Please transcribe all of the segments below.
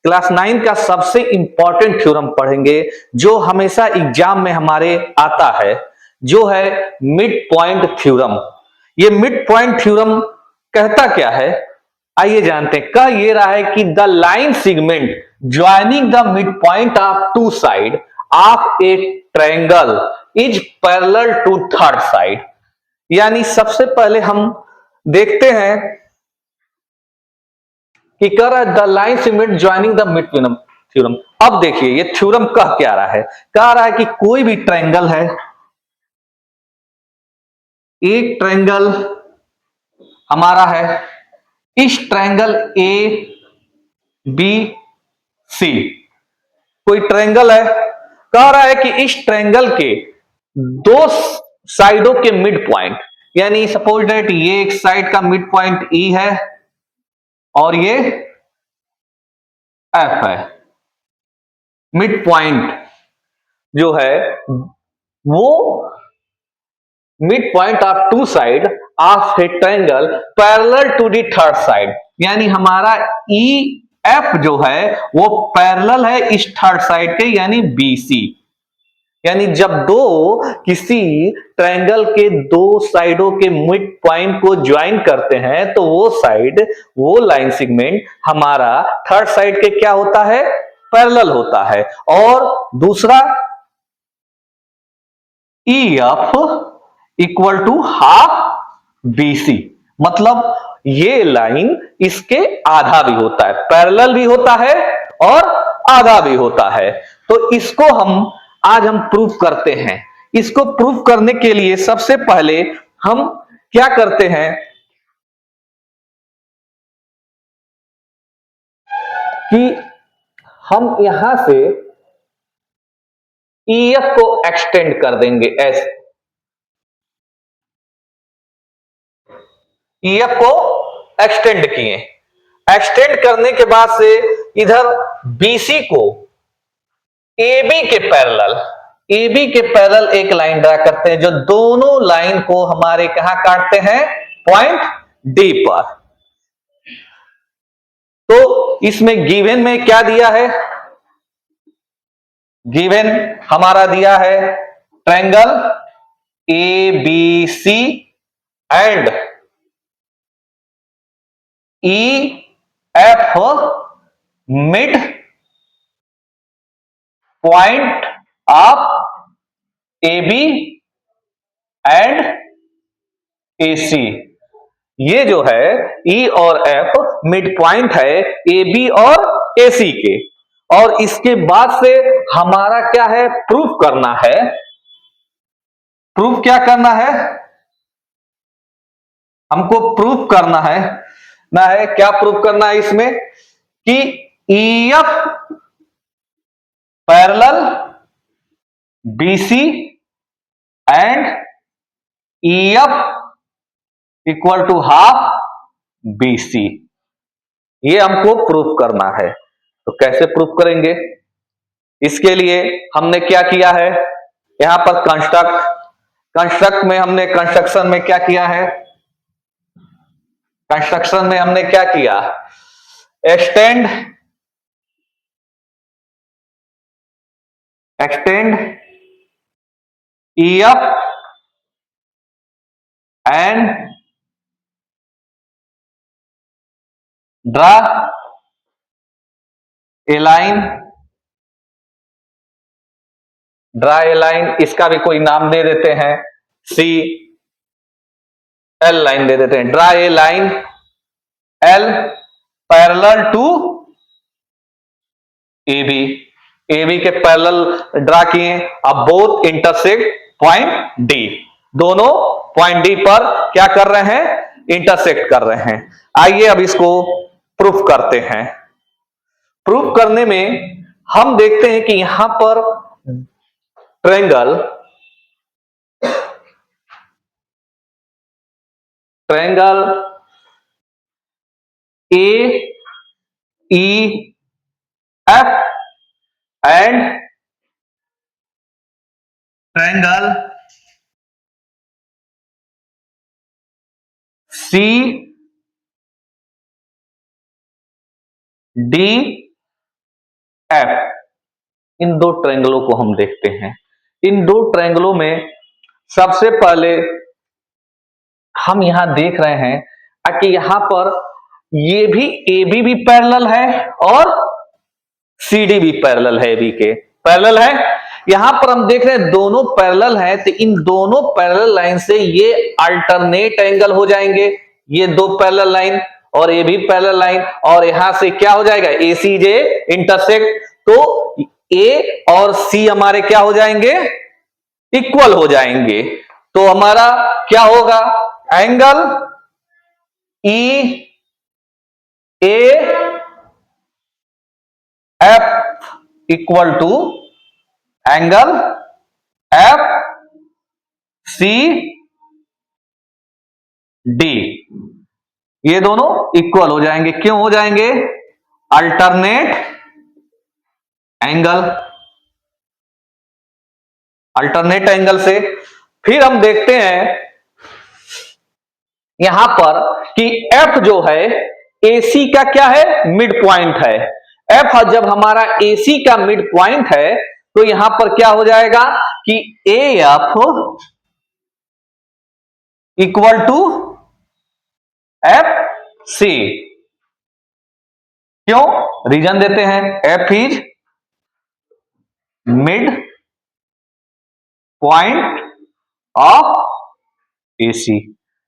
Class 9 का सबसे important theorem पढ़ेंगे जो हमेशा एग्जाम में हमारे आता है, जो है मिड पॉइंट थ्योरम। ये मिड पॉइंट थ्योरम कहता क्या है, आइए जानते हैं। कह ये रहा है कि the line segment joining the mid point of two side of a triangle is parallel to third side. यानी सबसे पहले हम देखते हैं कि कह रहा है the line segment joining the mid theorem. अब देखिए ये थ्योरम कह क्या रहा है, कह रहा है कि कोई भी ट्रायंगल है, एक ट्रायंगल हमारा है, इस ट्रायंगल ए बी सी कोई ट्रायंगल है, कह रहा है कि इस ट्रायंगल के दो साइडों के मिड पॉइंट, यानी सपोज दैट ये एक साइड का मिड पॉइंट ई है और ये एफ है। मिड पॉइंट जो है वो mid point of two side of a triangle parallel to the third side, यानी हमारा ई एफ जो है वो पैरेलल है इस थर्ड साइड के, यानी बी सी। यानी जब दो किसी ट्रायंगल के दो साइडों के मिड पॉइंट को ज्वाइन करते हैं तो वो साइड, वो लाइन सेगमेंट हमारा थर्ड साइड के क्या होता है, पैरेलल होता है। और दूसरा E F equal to half B C, मतलब ये लाइन इसके आधा भी होता है, पैरेलल भी होता है और आधा भी होता है। तो इसको आज हम प्रूफ करते हैं। इसको प्रूफ करने के लिए सबसे पहले हम क्या करते हैं कि हम यहां से ईएफ को एक्सटेंड कर देंगे ऐसे, ईएफ को एक्सटेंड किए, एक्सटेंड करने के बाद से इधर बीसी को एबी के पैरेलल, एबी के पैरेलल एक लाइन ड्रा करते हैं जो दोनों लाइन को हमारे कहां काटते हैं, पॉइंट डी पर। तो इसमें गिवन में क्या दिया है, गिवन हमारा दिया है triangle A B C and E F mid point of A B and A C. ये जो है ई और एफ मिड पॉइंट है ए बी और ए सी के। और इसके बाद से हमारा क्या है, प्रूफ करना है। प्रूफ क्या करना है, हमको प्रूफ करना है ना, है क्या प्रूफ करना है इसमें कि E F parallel BC and E F equal to half BC, ये हमको प्रूफ करना है। तो कैसे प्रूफ करेंगे, इसके लिए हमने क्या किया है, यहां पर कंस्ट्रक्ट में हमने कंस्ट्रक्शन में क्या किया है, कंस्ट्रक्शन में हमने क्या किया, extend EF and draw a line, draw a line, इसका भी कोई नाम दे देते हैं, सी एल लाइन दे देते हैं। Draw a line L parallel to A B के पैरेलल ड्रा किए। अब बोथ इंटरसेक्ट पॉइंट डी, दोनों पॉइंट डी पर क्या कर रहे हैं, इंटरसेक्ट कर रहे हैं। आइए अब इसको प्रूफ करते हैं। प्रूफ करने में हम देखते हैं कि यहां पर triangle A E F and triangle C D F, इन दो ट्रायंगलों को हम देखते हैं। इन दो ट्रायंगलों में सबसे पहले हम यहां देख रहे हैं कि यहां पर ये भी AB भी पैरेलल है और CD भी पैरेलल है, AB के पैरेलल है। यहां पर हम देख रहे हैं दोनों पैरेलल हैं, तो इन दोनों पैरेलल लाइन से ये अल्टरनेट एंगल हो जाएंगे। ये दो पैरेलल लाइन और ये भी पैरेलल लाइन, और यहां से क्या हो जाएगा, ACJ इंटरसेक्ट, तो A और C हमारे क्या हो जाएंगे, इक्वल हो जाएंगे। तो हमारा क्या होगा, angle EAF equal to angle FCD, ये दोनों इक्वल हो जाएंगे। क्यों हो जाएंगे, अल्टरनेट एंगल, अल्टरनेट एंगल से। फिर हम देखते हैं यहां पर कि F जो है AC का क्या है, मिड पॉइंट है। F जब हमारा AC का मिड पॉइंट है तो यहां पर क्या हो जाएगा कि AF इक्वल टू FC। क्यों, रीजन देते हैं, F is mid point of AC।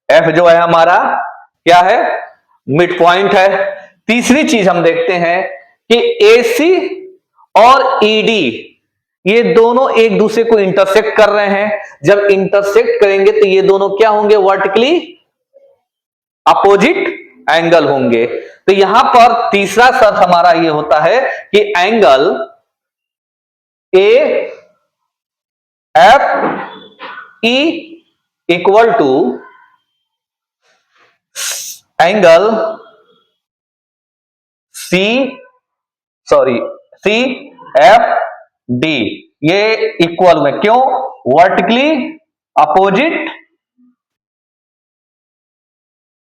F जो है हमारा क्या है, मिड पॉइंट है। तीसरी चीज हम देखते हैं कि AC और ED ये दोनों एक दूसरे को इंटरसेक्ट कर रहे हैं। जब इंटरसेक्ट करेंगे तो ये दोनों क्या होंगे, वर्टिकली अपोजिट एंगल होंगे। तो यहां पर तीसरा शर्त हमारा ये होता है कि angle AFE equal to angle CFD, ये इक्वल में, क्यों, वर्टिकली अपोजिट,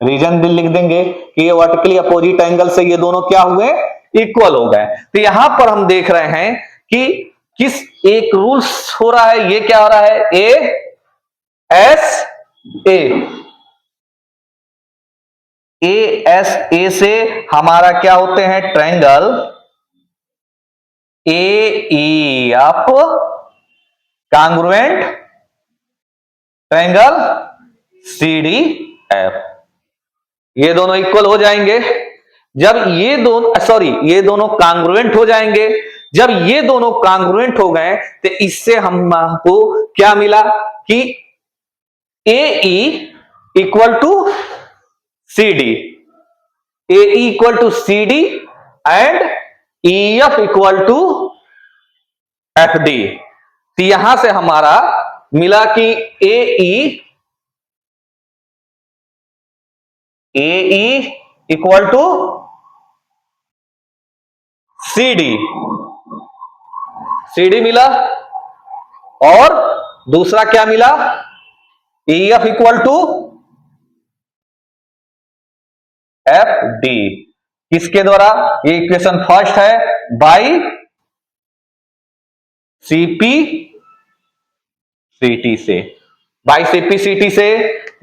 रीजन भी लिख देंगे कि ये वर्टिकली अपोजिट एंगल से ये दोनों क्या हुए, इक्वल हो गए। तो यहां पर हम देख रहे हैं कि किस एक रूल्स हो रहा है, ये क्या हो रहा है, ASA से हमारा क्या होते हैं, triangle AEF congruent triangle CDF, ये दोनों इक्वल हो जाएंगे। जब ये दोनों कांग्रुएंट हो जाएंगे। जब ये दोनों कांग्रुएंट हो गए तो इससे हमको क्या मिला कि AE equal to CD, AE equal to CD and EF equal to FD। तो यहां से हमारा मिला कि AE इक्वल टू CD मिला, और दूसरा क्या मिला, EF इक्वल टू FD। किसके द्वारा, ये इक्वेशन फर्स्ट है, बाई CP/CT से, बाई CP/CT से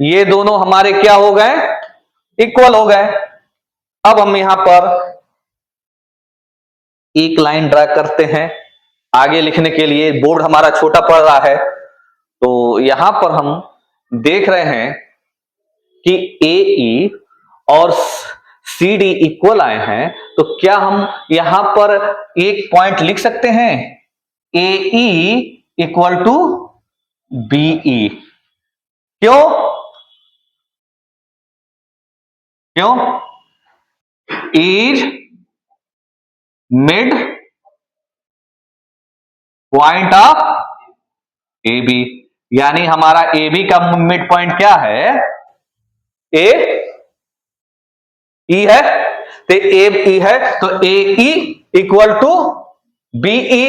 ये दोनों हमारे क्या हो गए, इक्वल हो गए। अब हम यहां पर एक लाइन ड्रा करते हैं आगे लिखने के लिए, बोर्ड हमारा छोटा पड़ रहा है। तो यहां पर हम देख रहे हैं कि AE और CD इक्वल आए हैं, तो क्या हम यहां पर एक पॉइंट लिख सकते हैं, AE इक्वल टू BE। क्यों, is mid point of AB, यानी हमारा AB का मिड पॉइंट क्या है, AE है। तो AE है तो AE इक्वल टू BE,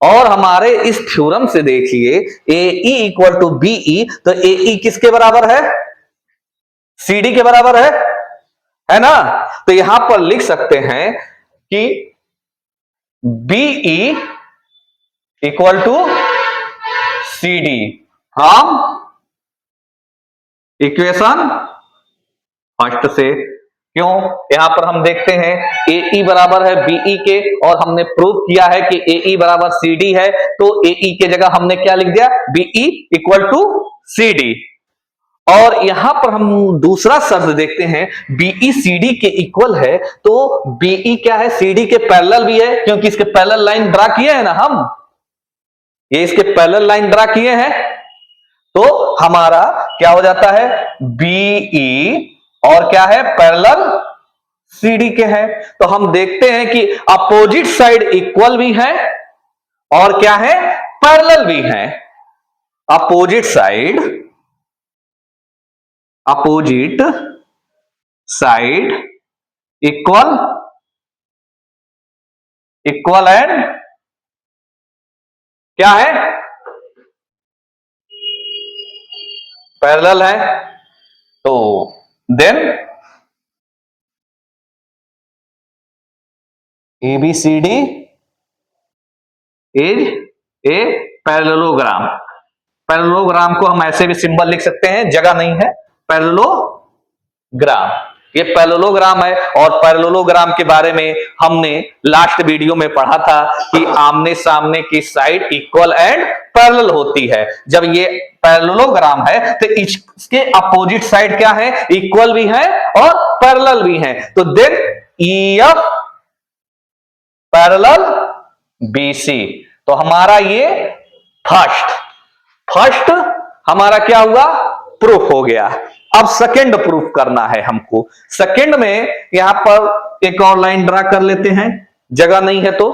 और हमारे इस थ्योरम से देखिए AE इक्वल टू BE, तो AE किसके बराबर है, CD के बराबर है ना। तो यहां पर लिख सकते हैं कि BE equal to CD from equation first से। क्यों? यहां पर हम देखते हैं AE बराबर है BE के, और हमने प्रूव किया है कि AE बराबर CD है, तो AE के जगह हमने क्या लिख दिया? BE equal to CD। और यहां पर हम दूसरा शब्द देखते हैं, BE CD के इक्वल है, तो BE क्या है? CD के पैरेलल भी है, क्योंकि इसके पैरेलल लाइन ड्रा किए हैं ना हम, ये इसके पैरेलल लाइन ड्रा किए हैं, तो हमारा क्या हो जाता है? BE और क्या है? पैरेलल CD के है। तो हम देखते हैं कि अपोजिट साइड इक्वल भी है और क्या है? पैरेलल भी है। अपोजिट साइड इक्वल एंड क्या है? पैरेलल है। तो then ABCD is a parallelogram. Parallelogram को हम ऐसे भी सिंबल लिख सकते हैं, जगह नहीं है, पैरेललोग्राम। ये पैरेललोग्राम है, और पैरेललोग्राम के बारे में हमने लास्ट वीडियो में पढ़ा था कि आमने सामने की साइड इक्वल एंड पैरेलल होती है। जब ये पैरेललोग्राम है तो इसके अपोजिट साइड क्या है? इक्वल भी है और पैरेलल भी है। तो देन EF पैरेलल BC। तो हमारा ये फर्स्ट हमारा क्या हुआ? प्रूफ हो गया। अब सेकंड प्रूफ करना है हमको। सेकंड में यहां पर एक और लाइन ड्रा कर लेते हैं, जगह नहीं है तो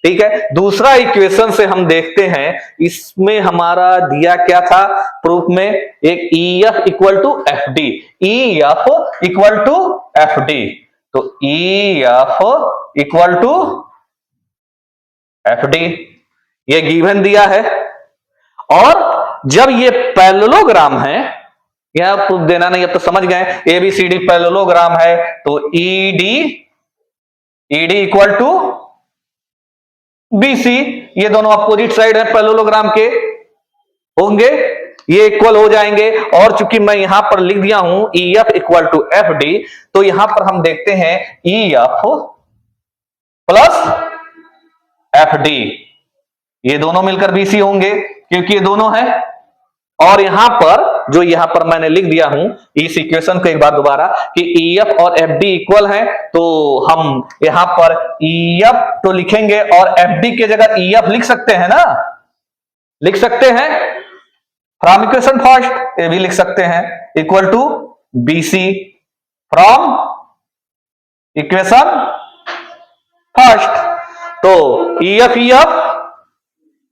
ठीक है। दूसरा इक्वेशन से हम देखते हैं, इसमें हमारा दिया क्या था प्रूफ में? एक EF equal to FD। EF equal to FD। तो EF इक्वल टू FD ये गिवन दिया है। और जब ये पैरेललोग्राम है, यहां प्रूफ देना नहीं, अब तो समझ गए, ABCD पैरेललोग्राम है, तो ED इक्वल टू BC। ये दोनों अपोजिट साइड है पैरेललोग्राम के, होंगे, ये इक्वल हो जाएंगे। और चूंकि मैं यहां पर लिख दिया हूं EF इक्वल टू FD, तो यहां पर हम देखते हैं EF प्लस FD ये दोनों मिलकर BC होंगे, क्योंकि ये दोनों है। और यहां पर मैंने लिख दिया हूं इस इक्वेशन को एक बार दोबारा कि EF और FD इक्वल है, तो हम यहां पर EF तो लिखेंगे और FD के जगह EF लिख सकते हैं ना, लिख सकते हैं फ्रॉम इक्वेशन फर्स्ट, ये भी लिख सकते हैं equal to BC from equation first. तो EF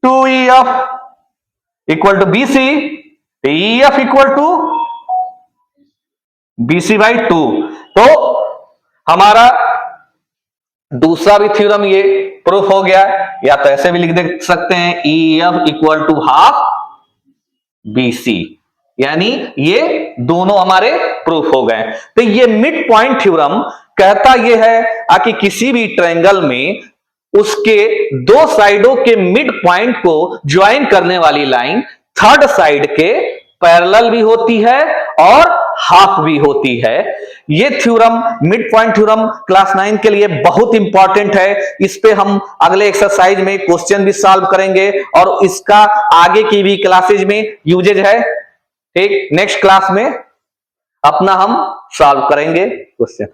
2EF equal to BC, EF equal to BC by 2। तो हमारा दूसरा भी थ्योरम ये प्रूफ हो गया। या तो ऐसे भी लिख दे सकते हैं EF equal to half BC, यानी ये दोनों हमारे प्रूफ हो गए। तो ये मिड पॉइंट थ्योरम कहता ये है कि किसी भी ट्रायंगल में उसके दो साइडों के मिड पॉइंट को ज्वाइन करने वाली लाइन थर्ड साइड के पैरेलल भी होती है और हाफ भी होती है। ये theorem mid point theorem class 9 के लिए बहुत इंपॉर्टेंट है। इस पे हम अगले एक्सरसाइज में क्वेश्चन भी सॉल्व करेंगे और इसका आगे की भी क्लासेज में यूजेज है। ठीक, नेक्स्ट क्लास में अपना हम सॉल्व करेंगे क्वेश्चन।